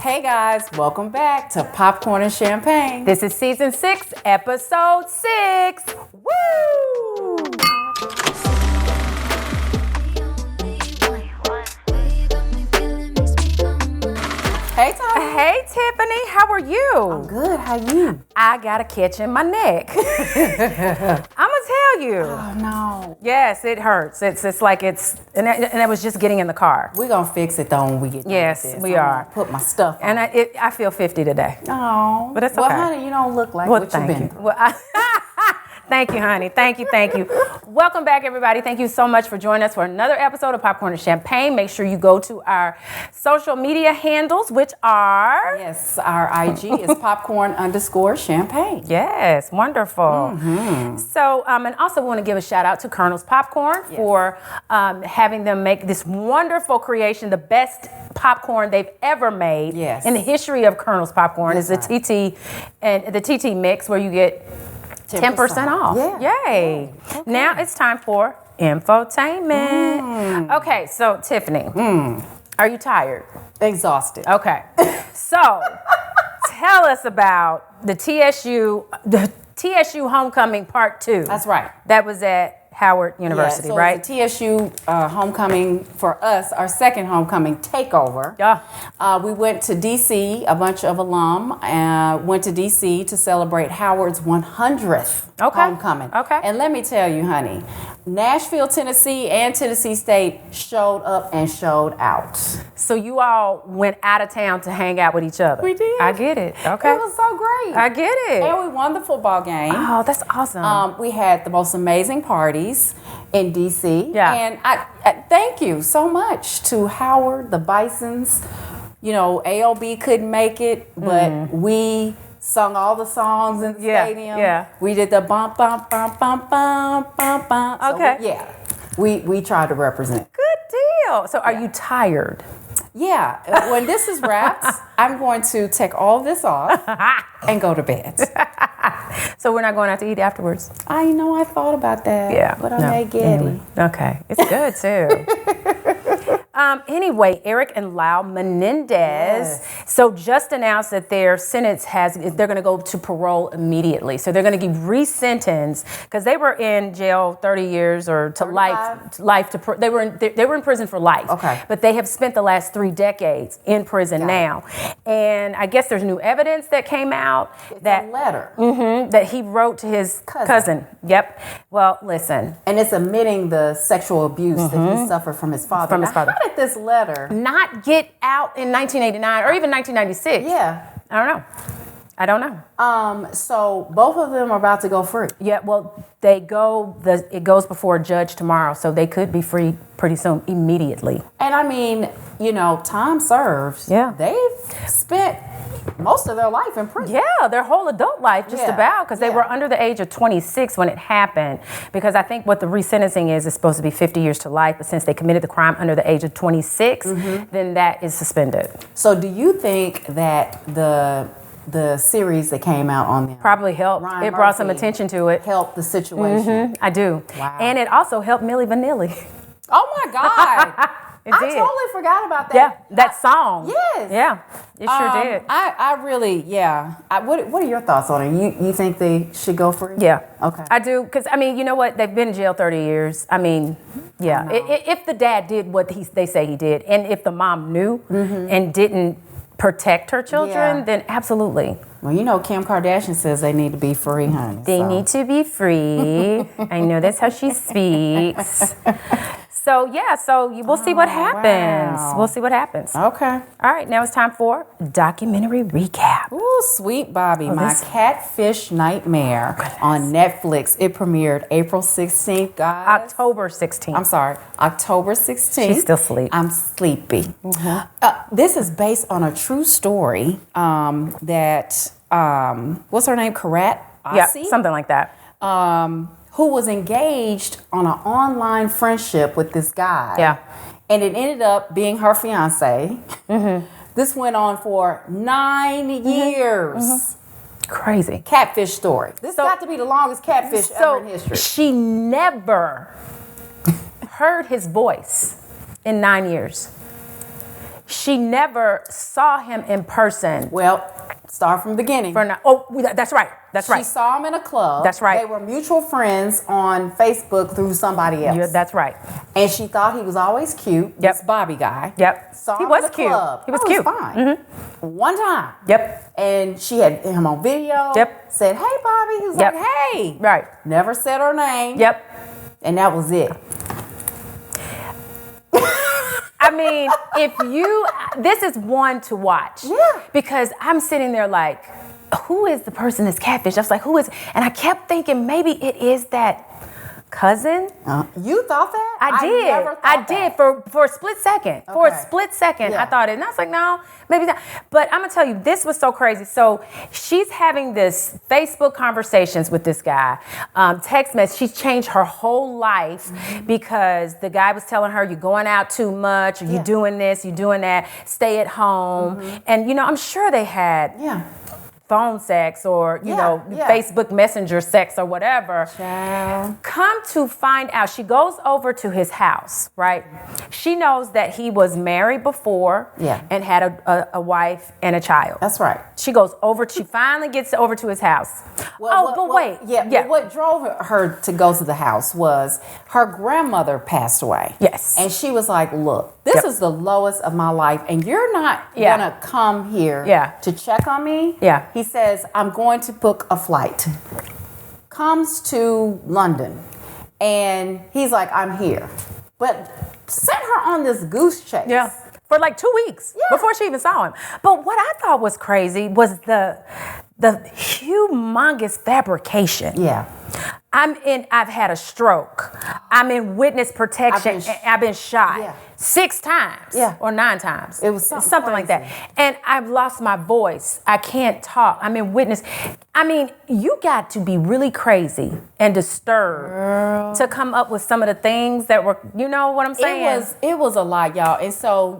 Hey guys, welcome back to Popcorn and Champagne. This is season 6, episode 6. Woo! Hey Tom. Hey Tiffany, how are you? I'm good. How you? I got a catch in my neck. I'm gonna tell you. Oh no. Yes, it hurts. It's like it's, and I was just getting in the car. We're gonna fix it though when we get done Yes, with this. we I'm are. gonna put my stuff on. And I feel 50 today. Oh, But it's well, okay. honey, you don't look like Well, what thank you've you. been. Well, thank you, honey. Thank you. Welcome back, everybody. Thank you so much for joining us for another episode of Popcorn and Champagne. Make sure you go to our social media handles, which are... Yes, our IG is popcorn_champagne. Yes, wonderful. So, and also want to give a shout out to Colonel's Popcorn for having them make this wonderful creation, the best popcorn they've ever made Yes. in the history of Colonel's Popcorn. That's Is the TT and the TT mix where you get 10% off. Yeah. Yay. Okay. Now it's time for infotainment. Okay, so Tiffany, are you tired? Exhausted. Okay. So tell us about the TSU Homecoming Part 2. That's right. That was at Howard University, so right? It's the TSU homecoming for us, our second homecoming takeover. Yeah. We went to DC, a bunch of alum, went to DC to celebrate Howard's 100th homecoming. Okay. And let me tell you, honey, Nashville, Tennessee, and Tennessee State showed up and showed out. So you all went out of town to hang out with each other. We did. I get it. Okay. It was so great. I get it. And we won the football game. Oh, that's awesome. We had the most amazing parties in DC. Yeah. And I thank you so much to Howard, the Bisons. You know, AOB couldn't make it, but we sung all the songs in the stadium. Yeah. We did the bump, bump, bump, bump, bump, bump, bump. So Okay. we tried to represent. Good deal. So are you tired? Yeah. When this is wrapped, I'm going to take all this off and go to bed. So we're not going out to eat afterwards? I know I thought about that. Yeah. But I may get it. Okay. It's good too. Anyway, Eric and Lau Menendez, so just announced that their sentence they're going to go to parole immediately. So they're going to get re-sentenced because they were in jail 30 years or to 35? they were in prison for life. Okay. But they have spent the last 3 decades in prison now. And I guess there's new evidence that came out That letter. that he wrote to his cousin. Yep. Well, listen. And it's admitting the sexual abuse that he suffered from his father. From his father. How did this letter? Not get out in 1989 or even 1996. Yeah. I don't know. So both of them are about to go free. Yeah, well, it goes before a judge tomorrow, so they could be free pretty soon, immediately. And I mean, you know, time serves. Yeah. They've spent most of their life in prison. Yeah, their whole adult life, just Yeah, about, because they yeah. were under the age of 26 when it happened. Because I think what the resentencing is supposed to be 50 years to life, but since they committed the crime under the age of 26, then that is suspended. So do you think that the series that came out on them Probably helped. Ryan It brought some Murphy attention to it. helped the situation? I do. Wow. And it also helped Milli Vanilli. Oh my God. It I did. totally forgot about that. Yeah, that song. Yes. Yeah, it sure did. I really, yeah. What are your thoughts on it? You think they should go free? Yeah. Okay. I do, because, I mean, you know what? They've been in jail 30 years. I mean, yeah. If the dad did what they say he did, and if the mom knew and didn't protect her children, Yeah. then absolutely. Well, you know, Kim Kardashian says they need to be free, honey. They so. need to be free. I know that's how she speaks. So, yeah, we'll see what happens. wow. We'll see what happens. Okay. All right, now it's time for documentary recap. Ooh, Sweet Bobby, my this- catfish nightmare on Netflix. It premiered April 16th, guys. October 16th. I'm sorry, October 16th. She's still asleep. I'm sleepy. This is based on a true story that, what's her name? Karat Yeah, Asi? something like that. Who was engaged on an online friendship with this guy. Yeah. And it ended up being her fiance. This went on for 9 years. Crazy. Catfish story. This got to be the longest catfish ever in history. She never heard his voice in 9 years. she never saw him in person. Well, start from the beginning. That's right. That's right. She saw him in a club. That's right. They were mutual friends on Facebook through somebody else. Yeah, that's right. And she thought he was always cute. This Bobby guy. Yep. Saw He him was in the cute. club. He was Oh, cute. Fine. Mm-hmm. One time. Yep. And she had him on video. Yep. Said, "Hey, Bobby." He was Yep. like, "Hey." Right. Never said her name. Yep. And that was it. I mean, this is one to watch. Yeah. Because I'm sitting there like, who is the person that's catfish? I was like, who is? And I kept thinking maybe it is that cousin. You thought that? I did. Never thought I that. did for a split second. For a Okay. split second, Yeah. I thought it. And I was like, no, maybe not. But I'm going to tell you, this was so crazy. So she's having this Facebook conversations with this guy, text message. She's changed her whole life because the guy was telling her, you're going out too much, or you're doing this, you're doing that, stay at home. And, I'm sure they had phone sex or, Facebook Messenger sex or whatever. Child. Come to find out, she goes over to his house, right? She knows that he was married before and had a wife and a child. That's right. She finally gets over to his house. Wait. But what drove her to go to the house was her grandmother passed away. Yes. And she was like, look, this is the lowest of my life, and you're not going to come here to check on me. Yeah. He says, I'm going to book a flight. Comes to London, and he's like, I'm here. But sent her on this goose chase. Yeah. For like 2 weeks before she even saw him. But what I thought was crazy was the humongous fabrication. Yeah. I've had a stroke. I'm in witness protection. I've been shot 6 times or 9 times. It was something like that. And I've lost my voice. I can't talk. I'm in witness. I mean, you got to be really crazy and disturbed to come up with some of the things that were, you know what I'm saying? It was a lot, y'all. And so,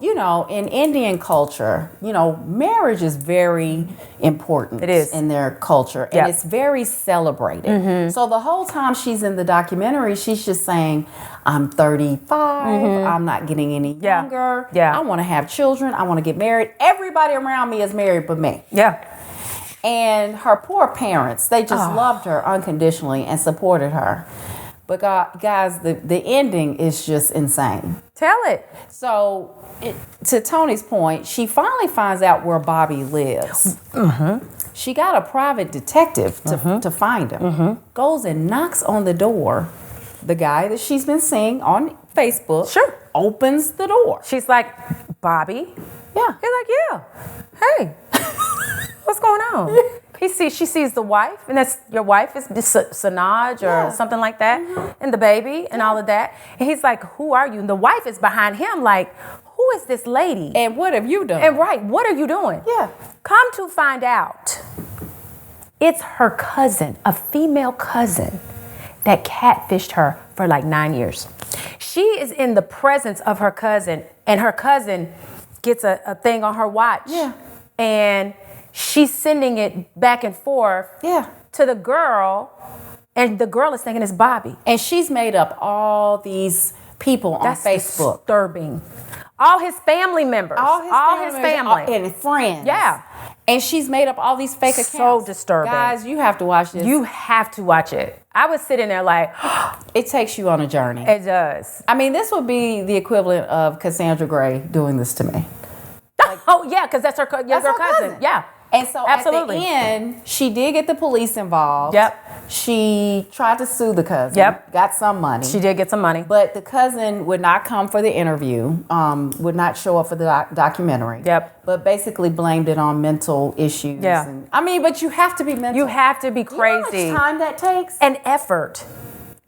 in Indian culture, marriage is very important. It is. In their culture. And it's very celebrated. So the whole time she's in the documentary, she's just saying, I'm 35. I'm not getting any younger. Yeah. I want to have children. I want to get married. Everybody around me is married but me. Yeah. And her poor parents, they just loved her unconditionally and supported her. But guys, the ending is just insane. Tell it. So, to Tony's point, she finally finds out where Bobby lives. She got a private detective to find him. Goes and knocks on the door. The guy that she's been seeing on Facebook opens the door. She's like, Bobby? Yeah. He's like, yeah. Hey, what's going on? She sees the wife, and that's your wife is Sanaj or something like that, and the baby and all of that. And he's like, who are you? And the wife is behind him like, who is this lady? And what have you done? And what are you doing? Yeah. Come to find out, it's her cousin, a female cousin, that catfished her for like 9 years. She is in the presence of her cousin, and her cousin gets a thing on her watch. Yeah. And she's sending it back and forth to the girl, and the girl is thinking it's Bobby. And she's made up all these people on Facebook. Disturbing. All his family members. All his family. And friends. Yeah. And she's made up all these fake accounts. So disturbing. Guys, you have to watch this. You have to watch it. I was sitting there like, it takes you on a journey. It does. I mean, this would be the equivalent of Cassandra Gray doing this to me. Because that's her cousin. Yeah. And so absolutely. At the end, she did get the police involved. Yep. She tried to sue the cousin. Yep. Got some money. She did get some money. But the cousin would not come for the interview, would not show up for the documentary. Yep. But basically blamed it on mental issues. Yeah. But you have to be mental. You have to be crazy. You know how much time that takes? And effort.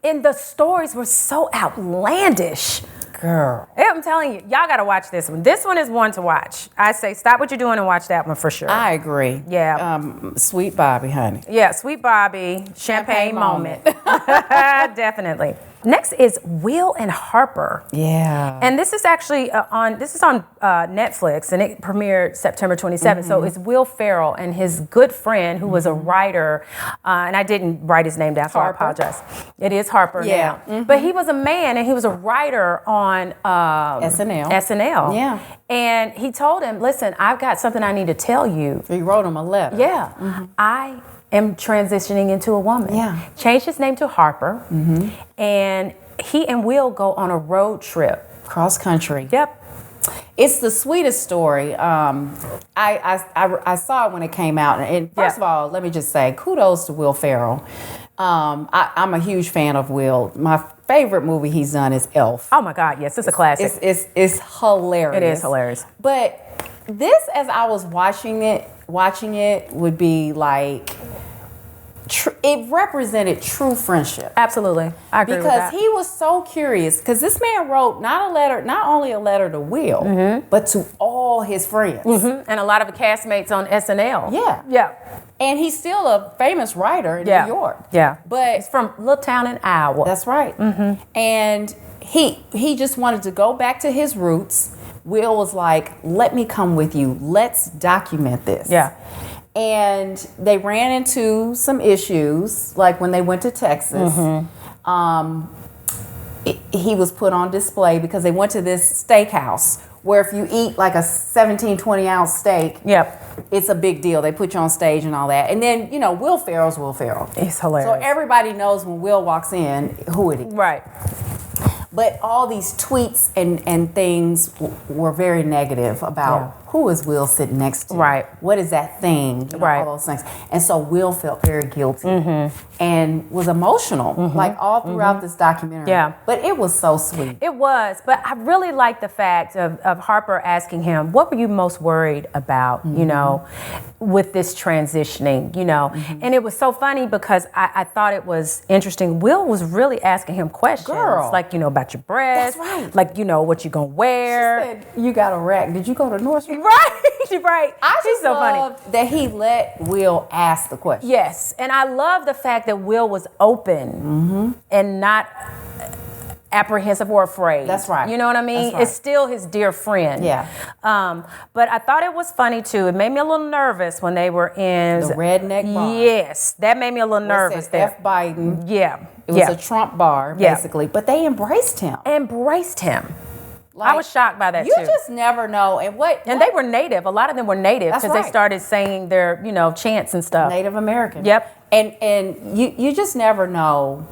And the stories were so outlandish. Girl. Yeah, I'm telling you, y'all got to watch this one. This one is one to watch. I say stop what you're doing and watch that one for sure. I agree. Yeah. Sweet Bobby, honey. Yeah, Sweet Bobby, champagne moment. Definitely. Next is Will and Harper. Yeah. And this is actually on Netflix, and it premiered September 27th. So it's Will Ferrell and his good friend who was a writer, and I didn't write his name down, so Harper. I apologize. It is Harper Yeah. now. But he was a man, and he was a writer on SNL. SNL. Yeah. And he told him, listen, I've got something I need to tell you. He wrote him a letter. Yeah. I am transitioning into a woman. Yeah. Changed his name to Harper. And he and Will go on a road trip. Cross country. Yep. It's the sweetest story. I saw it when it came out, and first of all, let me just say kudos to Will Ferrell. I'm a huge fan of Will. My favorite movie he's done is Elf. Oh my God, yes, it's a classic. It's hilarious. It is hilarious. But this, as I was watching it, would be like. It represented true friendship. Absolutely, I agree with that. Because he was so curious. Because this man wrote not only a letter to Will, but to all his friends. And a lot of the castmates on SNL. Yeah. Yeah. And he's still a famous writer in New York. Yeah. But It's from little town in Iowa. that's right. And he just wanted to go back to his roots. Will was like, "Let me come with you. Let's document this." Yeah. And they ran into some issues, like when they went to Texas. He was put on display because they went to this steakhouse where if you eat like a 17, 20-ounce steak, Yep. it's a big deal. They put you on stage and all that. And then, Will Ferrell's Will Ferrell. It's hilarious. So everybody knows when Will walks in who it is. Right. But all these tweets and things were very negative about who is Will sitting next to? Right. What is that thing? Right. All those things. And so Will felt very guilty and was emotional, like all throughout this documentary. Yeah. But it was so sweet. It was, but I really like the fact of Harper asking him, what were you most worried about, with this transitioning, And it was so funny because I thought it was interesting. Will was really asking him questions. Girl. Like, about your breasts. That's right. Like, what you gonna wear. She said, you got a rack. Did you go to Nordstrom? Right. I She's just so funny. loved that he let Will ask the question. Yes, and I love the fact that Will was open and not apprehensive or afraid. That's right. You know what I mean? That's right. It's still his dear friend. Yeah. But I thought it was funny too. It made me a little nervous when they were in The Redneck Bar. Yes, that made me a little nervous It said there. F. Biden. Yeah. It was a Trump bar, Yeah. basically. But they embraced him. Embraced him. I Like, was shocked by that you too. just never know. And they were native. A lot of them were native That's because right. they started saying their, chants and stuff. Native American. Yep. And you just never know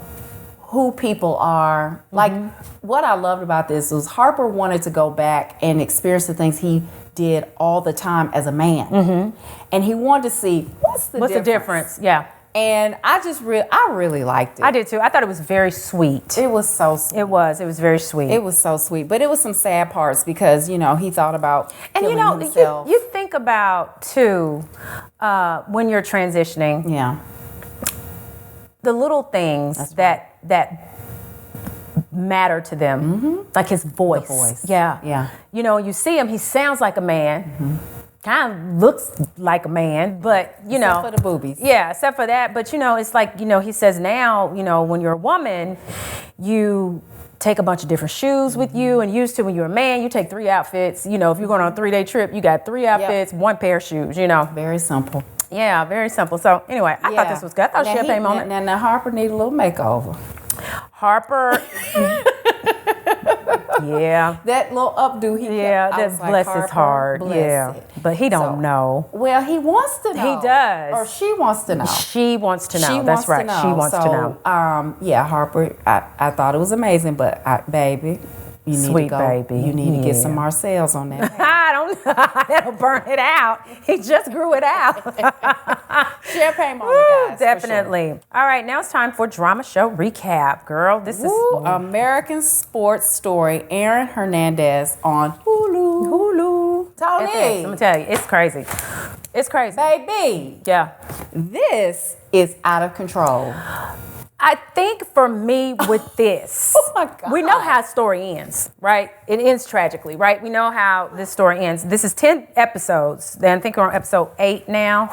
who people are. Like, what I loved about this was Harper wanted to go back and experience the things he did all the time as a man. And he wanted to see what's the difference? Yeah. And I really liked it. I did too. I thought it was very sweet. It was so sweet. It was very sweet. It was so sweet. But it was some sad parts because, he thought about And killing himself. you think about too, when you're transitioning, Yeah. the little things that matter to them, like his voice. The voice. Yeah. Yeah. You see him, he sounds like a man. Kind of looks like a man, but Except for the boobies. Yeah, except for that. But it's like, he says now, when you're a woman, you take a bunch of different shoes with you, and used to when you're a man, you take 3 outfits. If you're going on a 3-day trip, you got 3 outfits, 1 pair of shoes, Very simple. Yeah, very simple. So anyway, I thought this was good. I thought Champagne Moment. Now Harper need a little makeover. Harper. Yeah. That little updo he Yeah, kept, I that was like, bless his Harper, heart. bless Yeah. it. But he don't So, know. Well, he wants to know. He does. Or she wants to know. She wants to know. She That's wants right. to know. She wants to know. Yeah, Harper, I thought it was amazing, but baby, you need Sweet to go. baby. You need to get some Yeah. Marcel's on that. I don't know. That'll burn it out. He just grew it out. Champagne moment, guys. for Definitely. All right, now it's time for drama show recap, girl. This sure. Woo, is American Sports Story. Aaron Hernandez on Hulu. Hulu. Tony. I'm gonna tell you, it's crazy. It's crazy. Baby, Yeah. this is out of control. I think for me with this, Oh my God. we know how the story ends, right? It ends tragically, right? We know how this story ends. This is 10 episodes. Then I think we're on episode 8 now.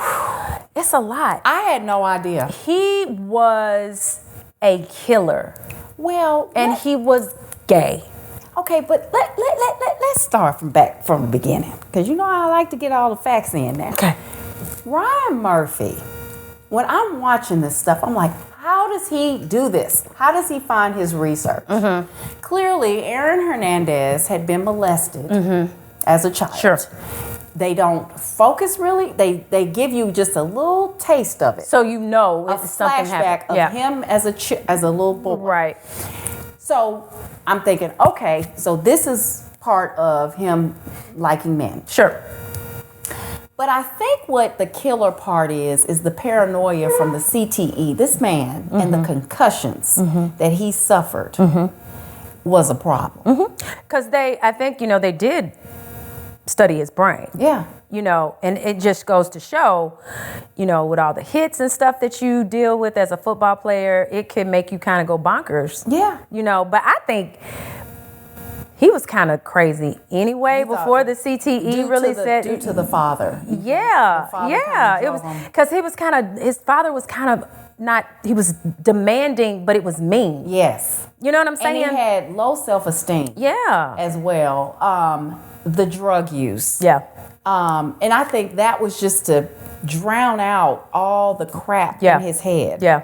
It's a lot. I had no idea. He was a killer. Well, and he was gay. okay, but let's start from the beginning, because you know I like to get all the facts in now. Okay. Ryan Murphy, when I'm watching this stuff, I'm like, how does he do this? How does he find his research? Clearly, Aaron Hernandez had been molested as a child. Sure. They don't focus really. They give you just a little taste of it. So you know A it's something flashback happened. of him as a little boy. Right. So I'm thinking, okay, so this is part of him liking men. Sure. But I think what the killer part is the paranoia from the CTE. This man and the concussions that he suffered was a problem. Because I think, they did study his brain. Yeah. And it just goes to show, with all the hits and stuff that you deal with as a football player, it can make you kind of go bonkers. Yeah. But I think he was kind of crazy anyway before the CTE really said. Due to the father. Yeah, The father yeah. kinda It was drove him. because his father was kind of not, he was demanding, but it was mean. Yes. You know what I'm And saying? he had low self-esteem Yeah. as well. The drug use. Yeah. And I think that was just to drown out all the crap Yeah. in his head. Yeah.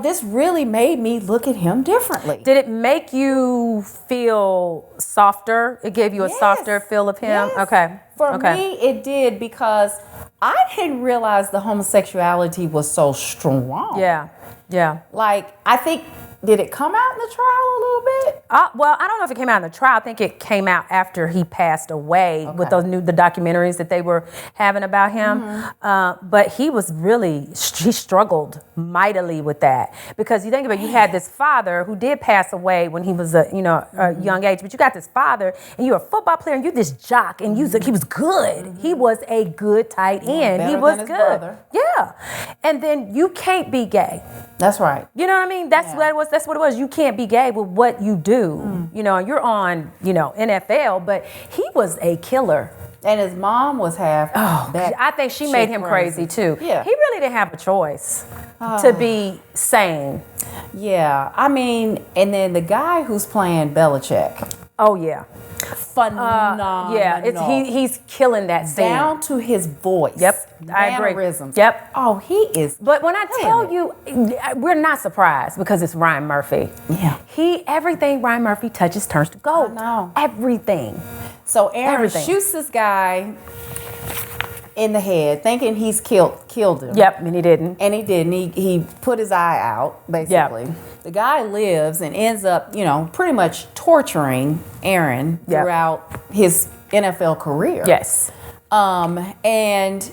This really made me look at him differently. Did it make you feel softer? It gave you a Yes. softer feel of him? Yes. Okay. For okay. me, it did, because I didn't realize the homosexuality was so strong. Yeah. Yeah. Like, I think, did it come out in the trial a little bit? Well, I don't know if it came out in the trial. I think it came out after he passed away with the documentaries that they were having about him. But he was he struggled mightily with that, because you think about it, you had this father who did pass away when he was a young age, but you got this father and you're a football player and you're this jock and he was good. He was a good tight end. He better was than his good. brother. Yeah. And then you can't be gay. That's right. You know what I mean? That's what it was. That's what it was. You can't be gay with what you do. And you're on, NFL, but he was a killer. And his mom was half. I think she made him crazy too. Yeah. He really didn't have a choice to be sane. Yeah. I mean, and then the guy who's playing Belichick. Oh yeah. Phenomenal. He's killing that scene. Down to his voice. Yep, I agree. Mannerisms. Yep. Oh, he is. But when I tell it. you, we're not surprised because it's Ryan Murphy. Yeah. Everything Ryan Murphy touches turns to gold. I know. Everything. So Aaron Everything. shoots this guy in the head, thinking he's killed him. Yep, and he didn't. And he didn't. He put his eye out, basically. Yep. The guy lives and ends up, pretty much torturing Aaron Yep. throughout his NFL career. Yes. And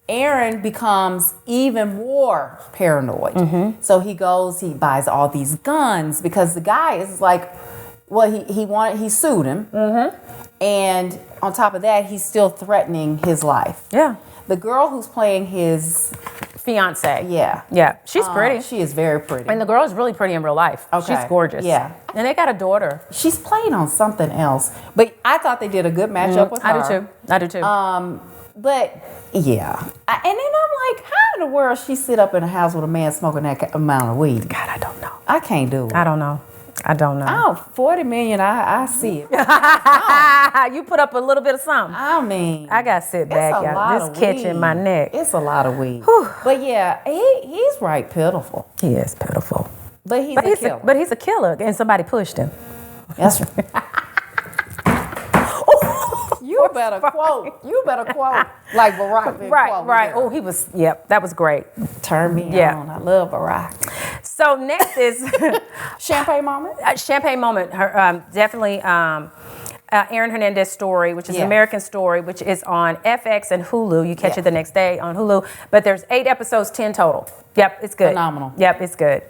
Aaron becomes even more paranoid. So he buys all these guns, because the guy is like, well, he sued him. And on top of that, he's still threatening his life. Yeah. The girl who's playing his Fiance. Yeah. Yeah. She's pretty. She is very pretty. And the girl is really pretty in real life. Okay. She's gorgeous. Yeah. And they got a daughter. She's playing on something else. But I thought they did a good matchup with her. I do too. But yeah. And then I'm like, how in the world she sit up in a house with a man smoking that amount of weed? God, I don't know. I can't do it. I don't know. Oh, 40 million, I see it. You put up a little bit of something. I mean, I got to sit back, it's a lot y'all. of This catching weed. my neck. It's a lot of weed. But yeah, he's right pitiful. He is pitiful. But he's a killer. But he's a killer, and somebody pushed him. That's right. You better quote like Barack. been quoting Right. there. Oh, he was, yep, that was great. Turn me on. I love Barack. So next is Champagne moment. Champagne moment. Her, definitely Aaron Hernandez story, which is an American Story, which is on FX and Hulu. You catch it the next day on Hulu. But there's 8 episodes, 10 total. Yep, it's good. Phenomenal. Yep, it's good.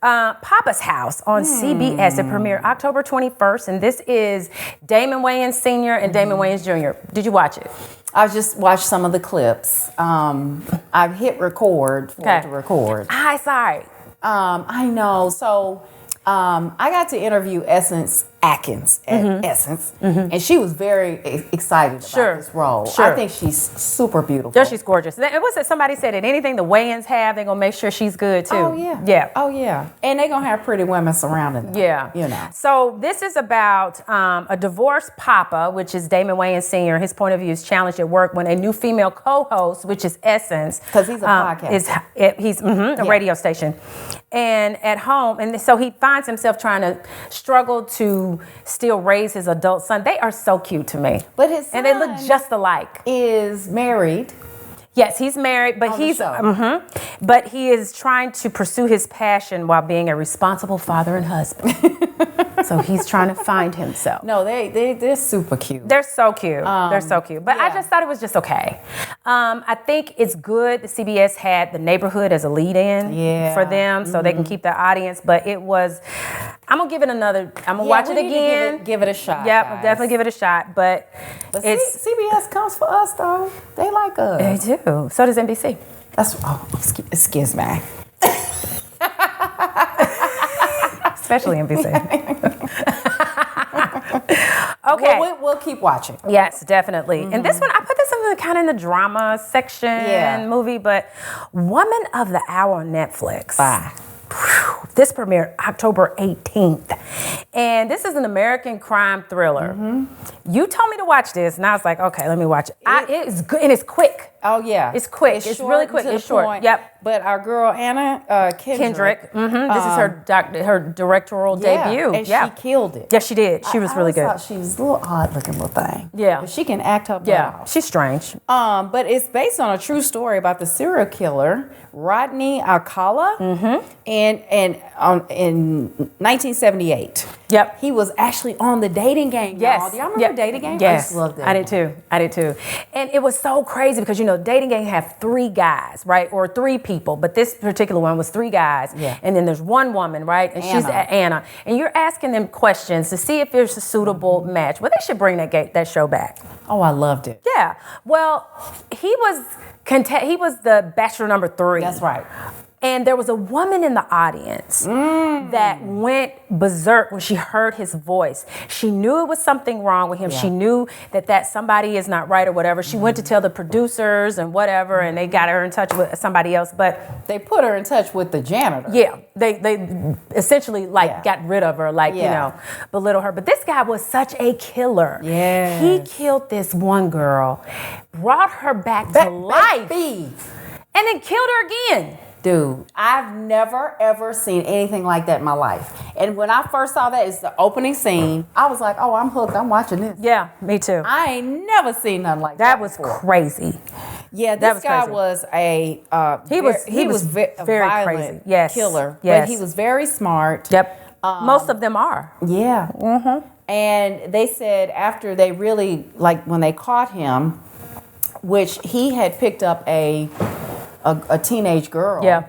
Papa's House on CBS. It premiered October 21st, and this is Damon Wayans Sr. and Damon Wayans Jr. Did you watch it? I've just watched some of the clips. I've hit record for it to record. Sorry. I know. So I got to interview Essence Atkins at Essence, and she was very excited about this role. Sure. I think she's super beautiful. Yeah, she's gorgeous. It was that somebody said that anything the weigh-ins have, they're gonna make sure she's good too. Oh yeah. Yeah. Oh yeah. And they're gonna have pretty women surrounding them. Yeah. You know. So this is about a divorced papa, which is Damon Wayans Sr. His point of view is challenged at work when a new female co-host, which is Essence, because he's a podcast. He's a radio station, and at home, and so he finds himself trying to struggle to still raise his adult son. They are so cute to me. But his son and they look just alike. Is married. Yes, he's married, but but he is trying to pursue his passion while being a responsible father and husband. So he's trying to find himself. No, they're super cute. They're so cute. They're so cute. But I yeah. just thought it was just okay. I think it's good that CBS had The Neighborhood as a lead-in for them, so they can keep their audience. But it was. I'm gonna give it another. I'm gonna watch it again. Give it a shot. Yep, I'll definitely give it a shot. But it's CBS comes for us though. They like us. They do. So does NBC. That's excuse me. Especially NBC. Okay. Well, we'll keep watching. Yes, definitely. And this one, I put this in the drama section movie, but Woman of the Hour on Netflix. This premiered October 18th. And this is an American crime thriller. You told me to watch this, and I was like, okay, let me watch it. It is good, and it's quick. Oh, yeah. It's quick. It's really quick. It's short. Point. Yep. But our girl, Anna Kendrick. This is her directorial debut. And she killed it. Yes, she did. She was really good. Thought she was a little odd-looking little thing. Yeah. But she can act her butt off. She's strange. But it's based on a true story about the serial killer, Rodney Alcala, in 1978. Yep. He was actually on the Dating Game. Yes. Y'all. Do y'all remember Dating Game? Yes. I just loved that. I did too. And it was so crazy because, Dating Game have 3 guys, right? Or 3 people. But this particular one was 3 guys. Yeah. And then there's one woman, right? And she's Anna. And you're asking them questions to see if there's a suitable match. Well, they should bring that show back. Oh, I loved it. Yeah. Well, he was the bachelor number 3. That's right. And there was a woman in the audience that went berserk when she heard his voice. She knew it was something wrong with him. Yeah. She knew that somebody is not right or whatever. She went to tell the producers and whatever, and they got her in touch with somebody else. But they put her in touch with the janitor. Yeah, they essentially got rid of her, belittle her. But this guy was such a killer. Yeah, he killed this one girl, brought her back to life, and then killed her again. Dude, I've never, ever seen anything like that in my life. And when I first saw that, it's the opening scene, I was like, oh, I'm hooked. I'm watching this. Yeah, me too. I ain't never seen nothing like that. That was crazy. Yeah, this guy was a he was very violent crazy. Killer. Yes. But he was very smart. Yep. Most of them are. Yeah. And they said after they really, when they caught him, which he had picked up a teenage girl. Yeah.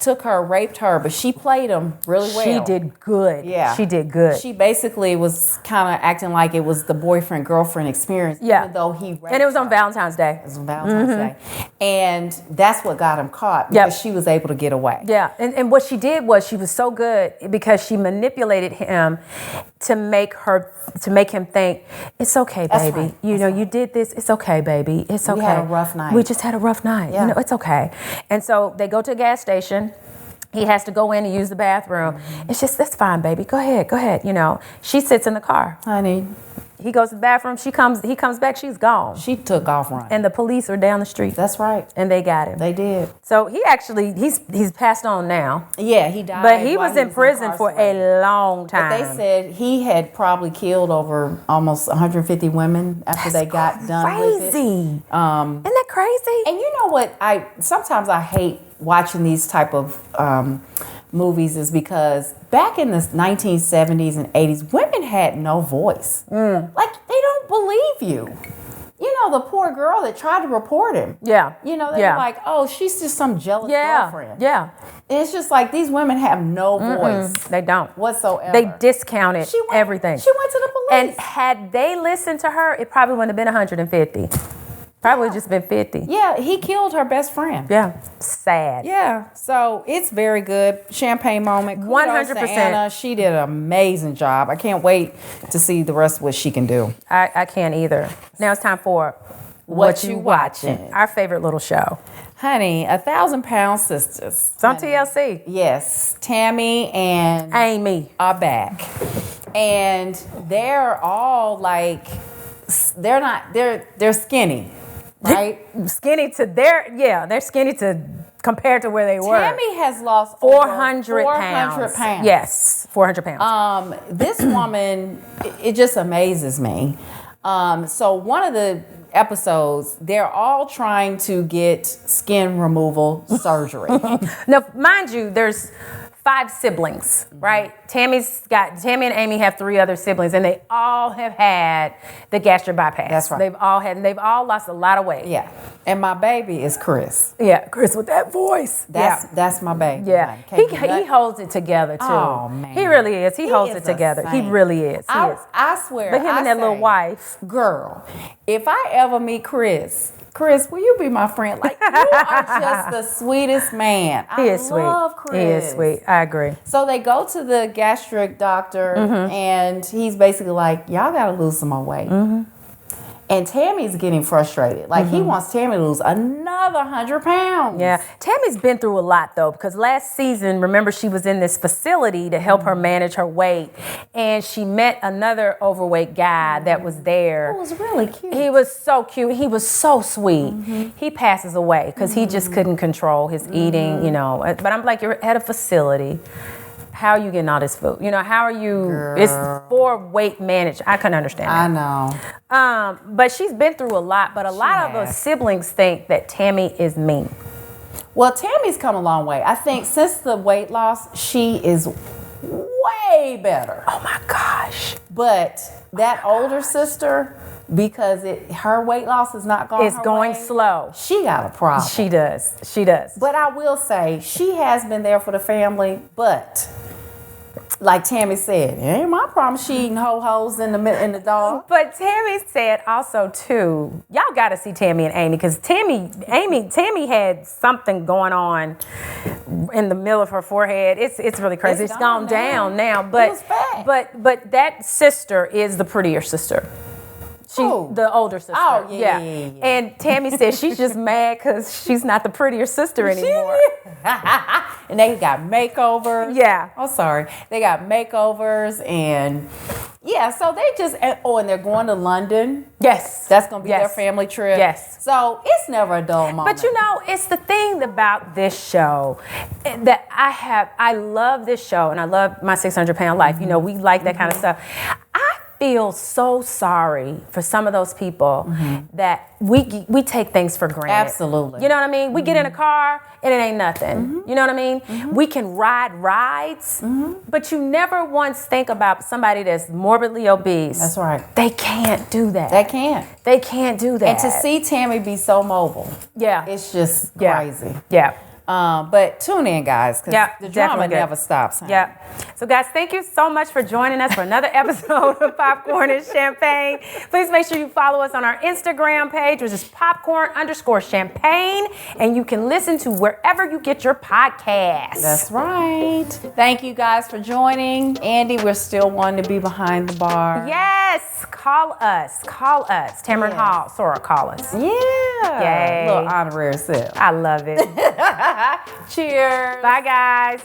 Took her, raped her, but she played him really well. She did good. Yeah. She did good. She basically was kind of acting like it was the boyfriend-girlfriend experience, even though he raped And it was on Valentine's Day. It was on Valentine's Day. And that's what got him caught because she was able to get away. Yeah, and what she did was she was so good because she manipulated him to make him think, it's okay, baby. Right. You did this. It's okay, baby. It's okay. We had a rough night. We just had a rough night. Yeah. It's okay. And so they go to a gas station. He has to go in and use the bathroom. It's just, that's fine, baby. Go ahead. She sits in the car. Honey. He goes to the bathroom. He comes back. She's gone. She took off running. And the police are down the street. That's right. And they got him. They did. So he actually, he's passed on now. Yeah, he died. But he was in prison for a long time. But they said he had probably killed over almost 150 women after they got done with it. Isn't that crazy? And you know what? Sometimes I hate watching these type of movies is because back in the 1970s and 80s, women had no voice. Like, they don't believe you. The poor girl that tried to report him. Yeah. They were like, oh, she's just some jealous girlfriend. Yeah. And it's just like these women have no voice. They don't. Whatsoever. They discounted everything. She went to the police. And had they listened to her, it probably wouldn't have been 150. Probably just been 50. Yeah, he killed her best friend. Yeah. Sad. Yeah, so it's very good. Champagne moment. Kudos to 100%. Anna. She did an amazing job. I can't wait to see the rest of what she can do. I can't either. Now it's time for What You Watching? Our favorite little show. Honey, 1,000-Pound Sisters. It's on TLC. Yes, Tammy and Amy. are back. And they're all like, they're skinny, right? Skinny to they're skinny to compared to where they were. Tammy has lost 400 over pounds. 400 pounds. Yes, 400 pounds. This woman, it just amazes me. So one of the episodes, they're all trying to get skin removal surgery. Now, mind you, there's 5 siblings, right? Tammy and Amy have 3 other siblings, and they all have had the gastric bypass. That's right. They've all lost a lot of weight. Yeah. And my baby is Chris. Yeah, Chris with that voice. That's my baby. Yeah. Can't He do nothing. holds it together too. Oh, man. He really is. He holds is it together. a He saint. really is. He is. I swear. But him and that little wife. Girl, if I ever meet Chris, will you be my friend? Like, you are just the sweetest man. He is sweet. love Chris. He is sweet. I agree. So they go to the gastric doctor, and he's basically like, y'all got to lose some more weight. And Tammy's getting frustrated. Like, he wants Tammy to lose another 100 pounds. Yeah. Tammy's been through a lot, though, because last season, remember, she was in this facility to help her manage her weight. And she met another overweight guy that was there. It was really cute. He was so cute. He was so sweet. He passes away because he just couldn't control his eating, you know. But I'm like, you're at a facility. How are you getting all this food? You know, how are you? Girl. It's for weight management. I couldn't understand I that. know. But she's been through a lot. But a lot of her has. siblings think that Tammy is mean. Well, Tammy's come a long way. I think since the weight loss, she is way better. Oh my gosh. But that older sister, because her weight loss is not going It's her going way, slow. she got a problem. She does. She does. But I will say, she has been there for the family, but like Tammy said, it ain't my problem she eating ho-hos in the dog. But Tammy said also too, y'all got to see Tammy and Amy because Tammy had something going on in the middle of her forehead. It's really crazy. It's gone down now. But It was bad. but that sister is the prettier sister. Who? The older sister. Oh, yeah. And Tammy said she's just mad because she's not the prettier sister anymore. And they got makeovers. Yeah. Oh, sorry. They got makeovers and yeah, so they just, and they're going to London. Yes. That's going to be Yes. their family trip. Yes. So it's never a dull moment. But you know, it's the thing about this show that I love this show and I love My 600-Pound Life. You know, we like that kind of stuff. I feel so sorry for some of those people that we take things for granted. Absolutely. You know what I mean? We get in a car and it ain't nothing. You know what I mean? We can ride rides, but you never once think about somebody that's morbidly obese. That's right. They can't do that. They can't. They can't do that. And to see Tammy be so mobile, yeah. it's just Yeah. crazy. Yeah. But tune in, guys, because Yeah, the drama definitely good. never stops. Honey. Yeah. So, guys, thank you so much for joining us for another episode of Popcorn and Champagne. Please make sure you follow us on our Instagram page, which is popcorn_champagne. And you can listen to wherever you get your podcasts. That's right. Thank you guys for joining. Andy, we're still wanting to be behind the bar. Yes. Call us. Call us. Tamron Yes. Hall. Sora, call us. Yeah. Yay. Little honorary self. I love it. Cheers. Bye, guys.